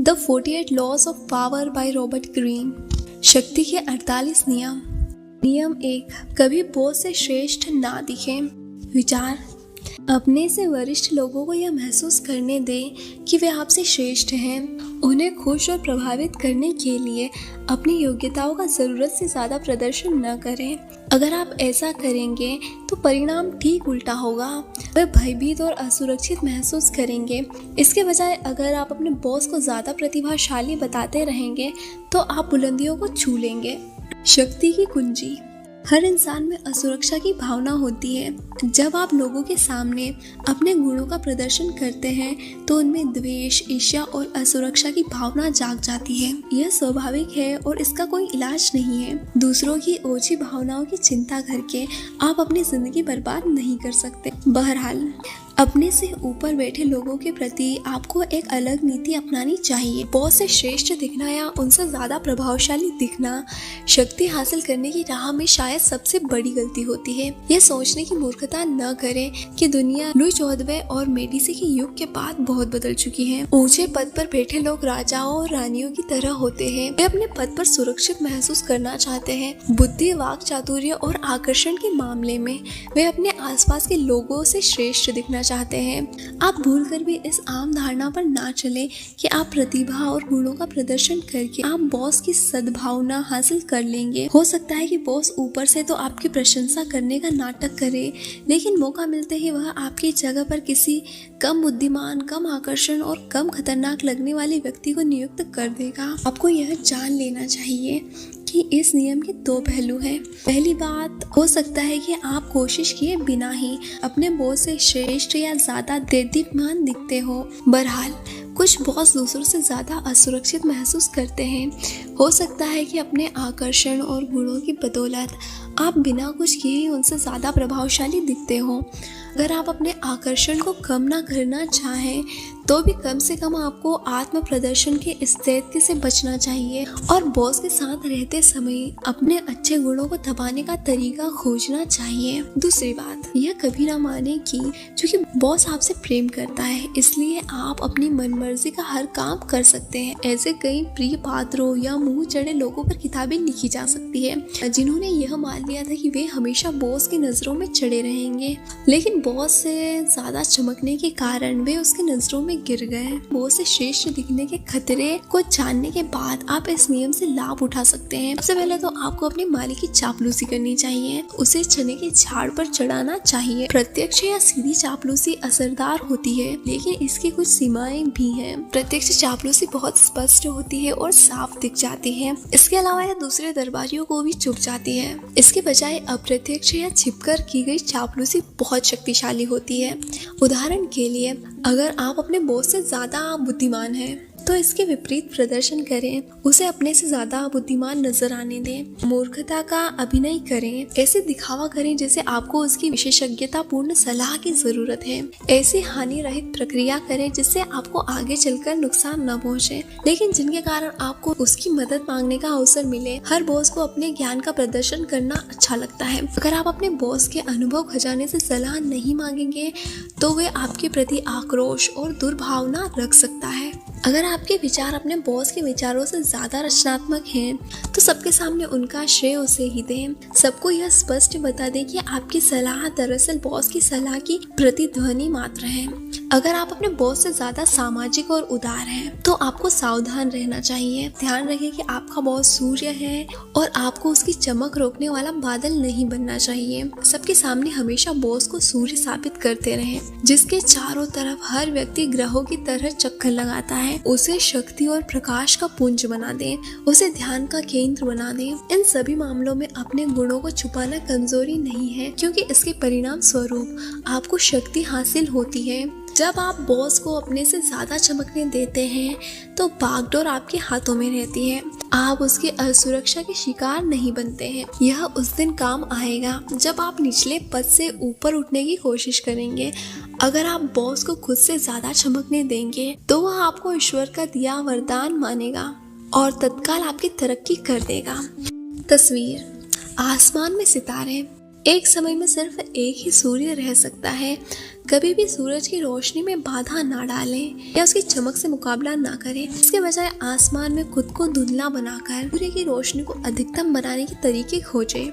The 48 laws of power by Robert Greene. शक्ति के 48 नियम। नियम 1, कभी बॉस से श्रेष्ठ ना दिखें। विचार, अपने से वरिष्ठ लोगों को यह महसूस करने दें कि वे आपसे श्रेष्ठ हैं। उन्हें खुश और प्रभावित करने के लिए अपनी योग्यताओं का ज़रूरत से ज़्यादा प्रदर्शन न करें। अगर आप ऐसा करेंगे तो परिणाम ठीक उल्टा होगा। वे भयभीत और असुरक्षित महसूस करेंगे। इसके बजाय अगर आप अपने बॉस को ज़्यादा प्रतिभाशाली बताते रहेंगे तो आप बुलंदियों को छू लेंगे। शक्ति की कुंजी। हर इंसान में असुरक्षा की भावना होती है। जब आप लोगों के सामने अपने गुणों का प्रदर्शन करते हैं तो उनमें द्वेष, ईर्ष्या और असुरक्षा की भावना जाग जाती है। यह स्वाभाविक है और इसका कोई इलाज नहीं है। दूसरों की ओछी भावनाओं की चिंता करके आप अपनी जिंदगी बर्बाद नहीं कर सकते। बहरहाल, अपने से ऊपर बैठे लोगों के प्रति आपको एक अलग नीति अपनानी चाहिए। बॉस से श्रेष्ठ दिखना या उनसे ज्यादा प्रभावशाली दिखना शक्ति हासिल करने की राह में शायद सबसे बड़ी गलती होती है। यह सोचने की मूर्खता न करें कि दुनिया लुई 14वें और मेडिसी के युग के बाद बहुत बदल चुकी है। ऊंचे पद पर बैठे लोग राजाओं और रानियों की तरह होते हैं। वे अपने पद पर सुरक्षित महसूस करना चाहते हैं। बुद्धि, वाक चातुर्य और आकर्षण के मामले में वे अपने आसपास के लोगों से श्रेष्ठ दिखना चाहते हैं। आप भूलकर भी इस आम धारणा पर ना चले कि आप प्रतिभा और गुणों का प्रदर्शन करके आप बॉस की सद्भावना हासिल कर लेंगे। हो सकता है कि बॉस ऊपर से तो आपकी प्रशंसा करने का नाटक करे, लेकिन मौका मिलते ही वह आपकी जगह पर किसी कम बुद्धिमान, कम आकर्षण और कम खतरनाक लगने वाले व्यक्ति को नियुक्त कर देगा। आपको यह जान लेना चाहिए कि इस नियम के दो पहलू हैं। पहली बात, हो सकता है कि आप कोशिश किए बिना ही अपने बॉस से श्रेष्ठ या ज्यादा देदीप्यमान दिखते हो। बहरहाल, कुछ बॉस दूसरों से ज्यादा असुरक्षित महसूस करते हैं। हो सकता है कि अपने आकर्षण और गुणों की बदौलत आप बिना कुछ किए ही उनसे ज्यादा प्रभावशाली दिखते हो। अगर आप अपने आकर्षण को कम ना करना चाहें तो भी कम से कम आपको आत्म प्रदर्शन के इस दैत्य से बचना चाहिए और बॉस के साथ रहते समय अपने अच्छे गुणों को दबाने का तरीका खोजना चाहिए। दूसरी बात, यह कभी ना माने कि क्योंकि बॉस आपसे प्रेम करता है इसलिए आप अपनी मनमर्जी का हर काम कर सकते हैं। ऐसे कई प्रिय पात्रों या मुंह चढ़े लोगों पर किताबें लिखी जा सकती है जिन्होंने यह मान लिया था कि वे हमेशा बॉस की नजरों में चढ़े रहेंगे, लेकिन बॉस से ज्यादा चमकने के कारण वे उसकी नजरों में गिर गए। बॉस से श्रेष्ठ दिखने के खतरे को जानने के बाद आप इस नियम से लाभ उठा सकते हैं। सबसे पहले तो आपको अपने मालिक की चापलूसी करनी चाहिए। उसे चने के झाड़ पर चढ़ाना चाहिए। प्रत्यक्ष या सीधी चापलूसी असरदार होती है, लेकिन इसकी कुछ सीमाएं भी हैं। प्रत्यक्ष चापलूसी बहुत स्पष्ट होती है और साफ दिख जाती है। इसके अलावा यह दूसरे दरबारियों को भी चुभ जाती है। इसके बजाय अप्रत्यक्ष या छिपकर की गई चापलूसी बहुत शक्तिशाली होती है। उदाहरण के लिए, अगर आप अपने बॉस से ज्यादा बुद्धिमान हैं तो इसके विपरीत प्रदर्शन करें। उसे अपने से ज्यादा बुद्धिमान नजर आने दें। मूर्खता का अभिनय करें। ऐसे दिखावा करें जैसे आपको उसकी विशेषज्ञता पूर्ण सलाह की जरूरत है। ऐसी हानि रहित प्रक्रिया करें जिससे आपको आगे चलकर नुकसान न पहुंचे, लेकिन जिनके कारण आपको उसकी मदद मांगने का अवसर मिले। हर बॉस को अपने ज्ञान का प्रदर्शन करना अच्छा लगता है। अगर आप अपने बॉस के अनुभव खजाने से सलाह नहीं मांगेंगे तो वे आपके प्रति आक्रोश और दुर्भावना रख सकता है। अगर आपके विचार अपने बॉस के विचारों से ज्यादा रचनात्मक हैं तो सबके सामने उनका श्रेय उसे ही दें। सबको यह स्पष्ट बता दें कि आपकी सलाह दरअसल बॉस की सलाह की प्रतिध्वनि मात्र है। अगर आप अपने बॉस से ज्यादा सामाजिक और उदार हैं तो आपको सावधान रहना चाहिए। ध्यान रखें कि आपका बॉस सूर्य है और आपको उसकी चमक रोकने वाला बादल नहीं बनना चाहिए। सबके सामने हमेशा बॉस को सूर्य साबित करते रहें, जिसके चारों तरफ हर व्यक्ति ग्रहों की तरह चक्कर लगाता है। उसे शक्ति और प्रकाश का पुंज बना दें। उसे ध्यान का केंद्र बना दें। इन सभी मामलों में अपने गुणों को छुपाना कमजोरी नहीं है, क्योंकि इसके परिणाम स्वरूप आपको शक्ति हासिल होती है। जब आप बॉस को अपने से ज्यादा चमकने देते हैं तो बागडोर आपके हाथों में रहती है। आप उसकी असुरक्षा के शिकार नहीं बनते हैं। यह उस दिन काम आएगा जब आप निचले पद से ऊपर उठने की कोशिश करेंगे। अगर आप बॉस को खुद से ज्यादा चमकने देंगे तो वह आपको ईश्वर का दिया वरदान मानेगा और तत्काल आपकी तरक्की कर देगा। तस्वीर, आसमान में सितारे। एक समय में सिर्फ एक ही सूर्य रह सकता है। कभी भी सूरज की रोशनी में बाधा ना डालें या उसकी चमक से मुकाबला ना करें। इसके बजाय आसमान में खुद को धुंधला बनाकर सूर्य की रोशनी को अधिकतम बनाने के तरीके खोजें।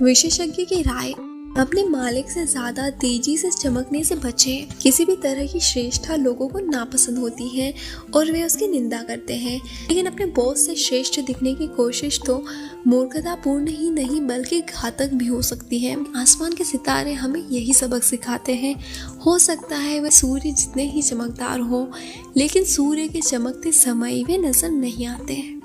विशेषज्ञ की राय, अपने मालिक से ज्यादा तेजी से चमकने से बचें। किसी भी तरह की श्रेष्ठता लोगों को नापसंद होती है और वे उसकी निंदा करते हैं, लेकिन अपने बॉस से श्रेष्ठ दिखने की कोशिश तो मूर्खतापूर्ण ही नहीं बल्कि घातक भी हो सकती है। आसमान के सितारे हमें यही सबक सिखाते हैं। हो सकता है वह सूर्य जितने ही चमकदार हो, लेकिन सूर्य के चमकते समय वे नजर नहीं आते।